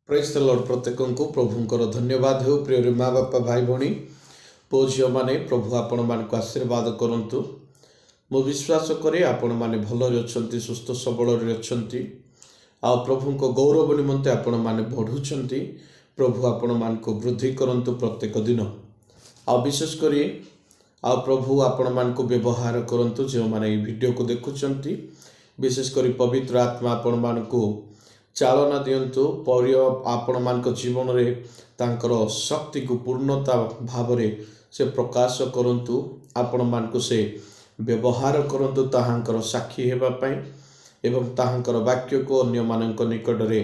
Praise the Lord प्रत्येक प्रभुंकर धन्यवाद हो। प्रिय माँ बापा भाई भौणी पुओ झील मैंने प्रभु आपण मान आशीर्वाद करंतु। मु विश्वास करे आपण माने भलरे अछंती, सुस्थ सबल अछंती। आ प्रभु को गौरव निमंते आपण माने बढ़ुछंती। प्रभु आपण मान को वृद्धि करंतु प्रत्येक दिन। आ विशेष करी आ प्रभु आपण मान को व्यवहार करंतु जो माने वीडियो को देखुछंती। विशेष करी पवित्र आत्मा आपण मान को चालना दियंतु। पर आपण मान जीवन रे तांकर शक्ति को पूर्णता भाव से प्रकाश करंतु। आपण मान को से व्यवहार करंतु ताहांकर साक्षी हेबा पई एवं ताहांकर वाक्य को अन्य मानक निकट रे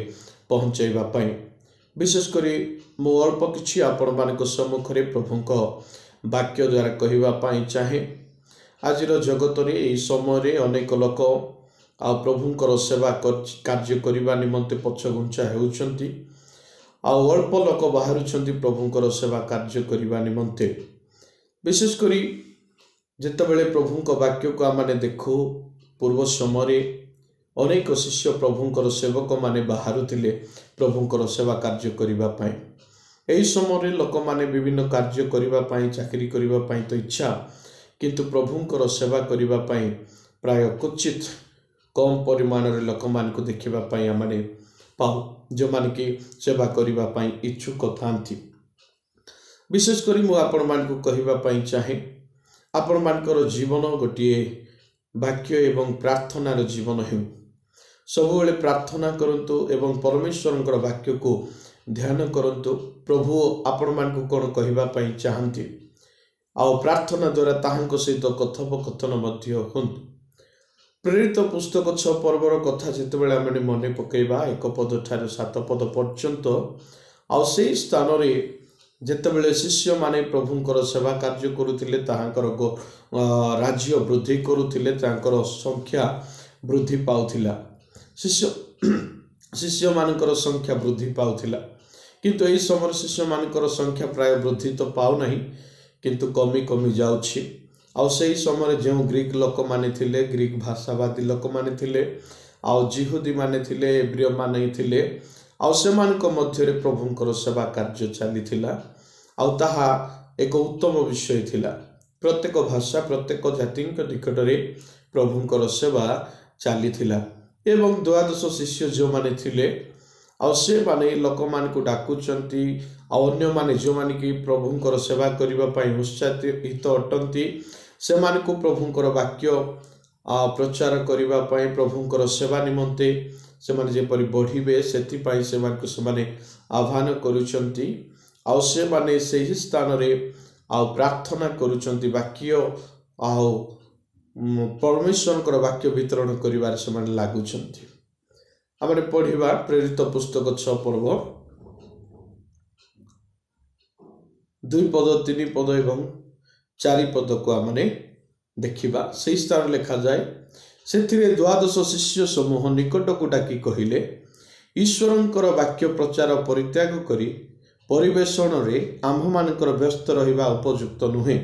पहुंचाइबा पई। विशेष करी मु अल्प किछि आपण मान सम्मुख रे प्रभुंक वाक्य द्वारा कहवा पई चाहे। आजिर जगत रे एई समय रे अनेक लोक आ प्रभुंकर सेवा कार्य करने निमंते पछघुंचा होउछंती। आ अल्प लोक बाहरुछंती प्रभुंकर सेवा कार्य करने निमंते। विशेष करी जेतेबेले प्रभुंक वाक्य को आमने देखु पूर्व समय अनेक शिष्य प्रभुंकर सेवक माने बाहरुथिले प्रभुंकर सेवा कार्य करबा पई। एही समय लोक माने विभिन्न कार्य करबा पई, चाकरी करबा पई तो इच्छा, किंतु प्रभुंकर सेवा करबा पई प्राय क्वचित कम परिमाण रे लोक मान को देखिबा पई आमने पाऊ जो मान की सेवा करबा पई इच्छुक थांती। विशेष करी मु आपण मान को कहबा पई चाहे, आपण मानकर जीवन गोटे वाक्य एवं प्रार्थनार जीवन हेउ। सबुबेले प्रार्थना करंतु एवं परमेश्वरंकर वाक्य को ध्यान करंतु। प्रभु आपण मान को कोन कहबा पई चाहंती आ प्रार्थना द्वारा ताहांको सहित कथोपकथन मध्य होंतु। प्रेरित पुस्तक 6 पर्वर कथा जितेबाला आम मन पकईबा 1 पद ठार 7 पद पर्यंत आ से स्थान रे जेतेबेले शिष्य माने प्रभुंकर सेवा कार्य करुथिले, ताहांकर राज्य वृद्धि करुथिले, ताहांकर संख्या वृद्धि पाउथिला। शिष्य मानकर संख्या वृद्धि पाउथिला, किंतु एही समय शिष्य मानकर संख्या प्राय वृद्धि तो पाउ नाही, किंतु कमी कमी जाउछि। आ से समय जो ग्रीक लोक माने थिले, ग्रीक भाषावादी लोक माने थिले, आ जिहुदी माने थिले, एब्रिय माने थिले, आ सेमानक मध्य रे प्रभुंकर सेवा कार्य चलीथिला। आ ताहा एक उत्तम विषय थिला। प्रत्येक भाषा प्रत्येक जाति निकट रे प्रभुंकर सेवा चलीथिला। एवं 12 शिष्य जो माने थिले, आ से माने लोक मान को डाकुचंती, आ अन्य माने जो माने की प्रभुंकर सेवा करिबा पई उत्साहित अटंती, से मान को प्रभुंकर वाक्य प्रचार करिबा पई, प्रभुंकर सेवा निमंते से माने जेपरि बढ़िबे सेति पई से मान को से माने आह्वान करूचंती। आ से माने सेही स्थान रे आ प्रार्थना करूचंती, वाक्य आ परमेश्वरकर वाक्य वितरण करिवार से माने लागुचंती। हमरे पढ़िबा प्रेरित पुस्तक 6 पर्व 2 पद 3 पद एवं 4 पद को आमने देखिबा। से स्थान लिखा जाए, सेथिरे 12 शिष्य समूह निकट को डाकी कहिले, ईश्वरंकर वाक्य प्रचार परित्याग करी परिवेषण रे आम्भ मानकर व्यस्त रहिबा उपयुक्त नुहे।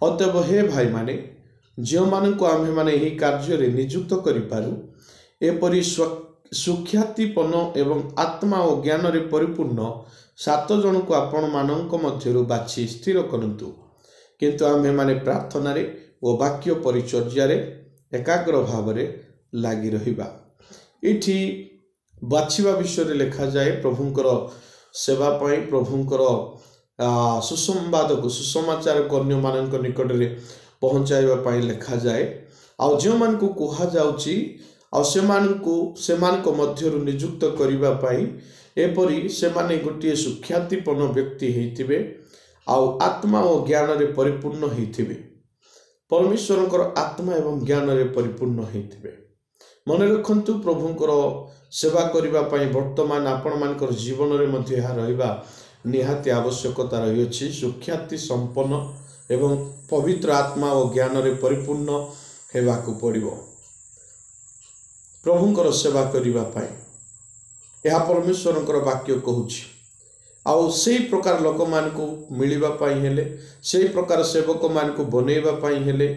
अतएव हे भाई माने, जो मान को आम्भे माने एही कार्य रे नियुक्त करि पारु, एपरि सुख्यातिपन एवं आत्मा और ज्ञान रे परिपूर्ण 7 जन को आपण मानक मध्यरु बाछि स्थिर करंतु। किंतु आम्भे माने प्रार्थना रे ओ वाक्य परिचर्या रे एकाग्र भाव रे लागी रहिबा। इठी बाछिबा विषय रे लिखा जाए, प्रभुंकर सेवा पई प्रभुंकर सुसंवाद को सुसमाचार को अन्य मानक निकट रे पहुंचाइबा पई लिखा जाए। आ जो मान को कहा जाउची आ सेमानक मध्यरु नियुक्त करिबा पई, एपरि सेमाने गोटे सुख्यातिपन व्यक्ति हेतिबे, आउ आत्मा और ज्ञान रे परिपूर्ण हेतिबे। परमेश्वरंकर आत्मा एवं ज्ञान रे परिपूर्ण हेतिबे। मन रखंतु, प्रभुंकर सेवा करिबा पई वर्तमान आपण मानकर जीवन रे मध्ये हा रहिबा निहाती आवश्यकता रही अछि। सुख्याति संपन्न एवं पवित्र आत्मा और ज्ञान रे परिपूर्ण हेबाकू पड़िबो प्रभुंकर सेवा करिबा पई। यह परमेश्वरंकर वाक्य कहूछि। आउ से प्रकार लोक मान को मिलिबा पाई हेले, से प्रकार सेवक मान को बनेबा पाई हेले,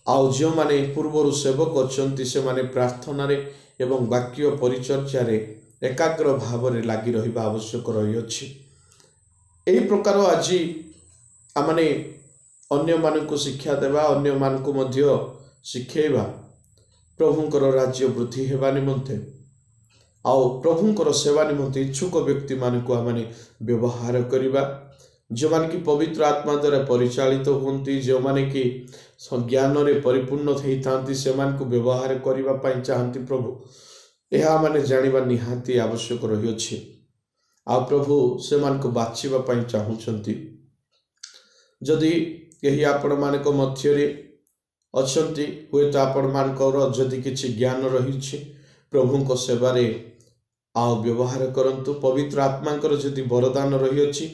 आउ जो माने पूर्वर सेवक अछंती से माने प्रार्थना रे एवं वाक्य परिचर्या रे एकाग्र भाव में लगी रहिबा आवश्यक रही। यही प्रकार आज आमने अन्य मानक शिक्षा देवा, अन्य मानक मध्य शिखेबा प्रभुंकर राज्य वृद्धि हेबा निमंते आउ प्रभुंकर सेवा निमंते इच्छुक व्यक्ति मानक आमने व्यवहार करिबा, जो माने कि पवित्र आत्मा द्वारा परिचालित होती, जो माने कि ज्ञान रे परिपूर्ण होती से को व्यवहार करिबा पई चाहती प्रभु, यह माने जानिबा निहाती आवश्यक रही। आ प्रभु से को बाछिबा पई चाहुचंती। जदि यही आपण मानक मध्यरे अछंती, हुए तो आपण मानकर जदि किछि ज्ञान रही प्रभुंक सेवारे आ व्यवहार करंतु, पवित्र आत्मांकर जदि वरदान रही अछि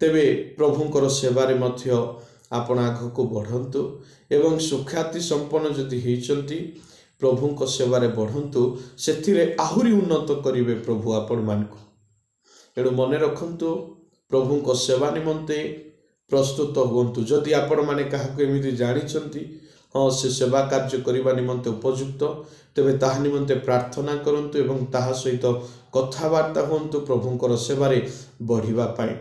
तेबे प्रभुंकर सेवारे मध्य आपण आगको बढ़ंतु एवं सुख्याति संपन्न जदि होइचंती प्रभुंक सेवारे बढ़ंतु, सेथिरे आहुरी उन्नत करिवे प्रभु आपण मानकु। एणु मने रखंतु प्रभुंक सेवा निमंते प्रस्तुत हुंतु। जदि आपण माने काहाको एमिति जानिचंती हाँ से सेवा कार्य करने निमंते उपयुक्त, तेबे ताहा निमंते प्रार्थना करंतु एवं ताहा सहित कथबार्ता हुंतु प्रभुंकर सेवारे बढ़िबा पाई।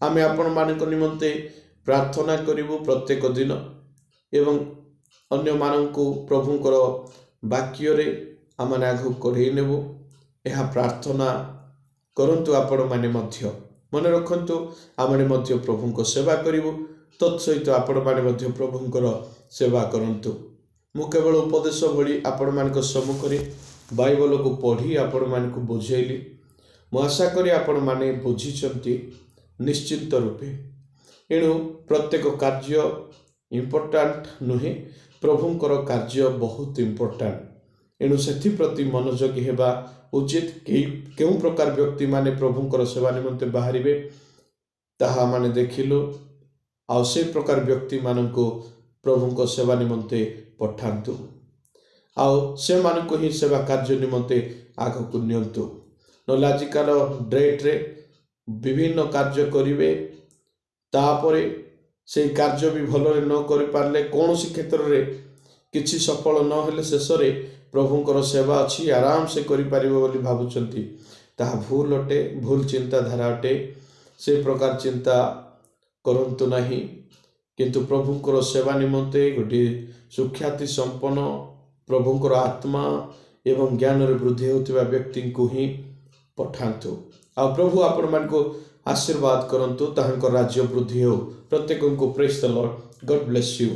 आमे आपण मानक निमंते प्रार्थना करिवु प्रत्येक दिन एवं अन्य मानकु प्रभुंकर वाक्य रे आमने आगु कढेई नेबु। एहा प्रार्थना करंतु आपण माने मध्य मन रखंतु आमने मध्य प्रभुंक सेवा करिवु, तत्सहित आपण माने मध्य प्रभुंकर सेवा करंतु। मु केवल उपदेश भली आपण मानक सम्मुखरे बाइबल को पढ़ी आपण मानक बुझेइली। मु आशा करी आपण माने बुझिचंती निश्चिंत रूपे। एणु प्रत्येक कार्य इम्पोर्टाट नुहे, प्रभुंकर कार्य बहुत इम्पोर्टाट। एणु सेथि प्रति मनोयोगी हेबा उचित। केउ प्रकार व्यक्ति माने प्रभुंकर सेवा निमंते बाहरिबे ताहा माने देखिलु, आ से प्रकार व्यक्ति मानको प्रभुंक सेवा निमंते पठांतु, आउ से मानको ही सेवा कार्य निमंते आगको नियंतु। नले आजिकार डेट रे विभिन्न कार्य करिवे, तापरे से कार्य भी भल न करि पारले कौन सी क्षेत्र रे किछि सफल न हेले शेष रे प्रभुंकर सेवा अच्छी आराम से करि परिबो बोली भाबुचंती, ताहा भूल अटे, भूल चिंताधारा अटे। से प्रकार चिंता करंतु नहीं, किंतु प्रभुंकर सेवा निमंते गोटे सुख्याति संपन्न प्रभुंकर आत्मा एवं ज्ञान रे वृद्धि होतिबा व्यक्ति को ही पठांतु। आ प्रभु आपण मान को आशीर्वाद करंतु, ताहांकर राज्य वृद्धि हो। प्रत्येक को praise the Lord. God bless you.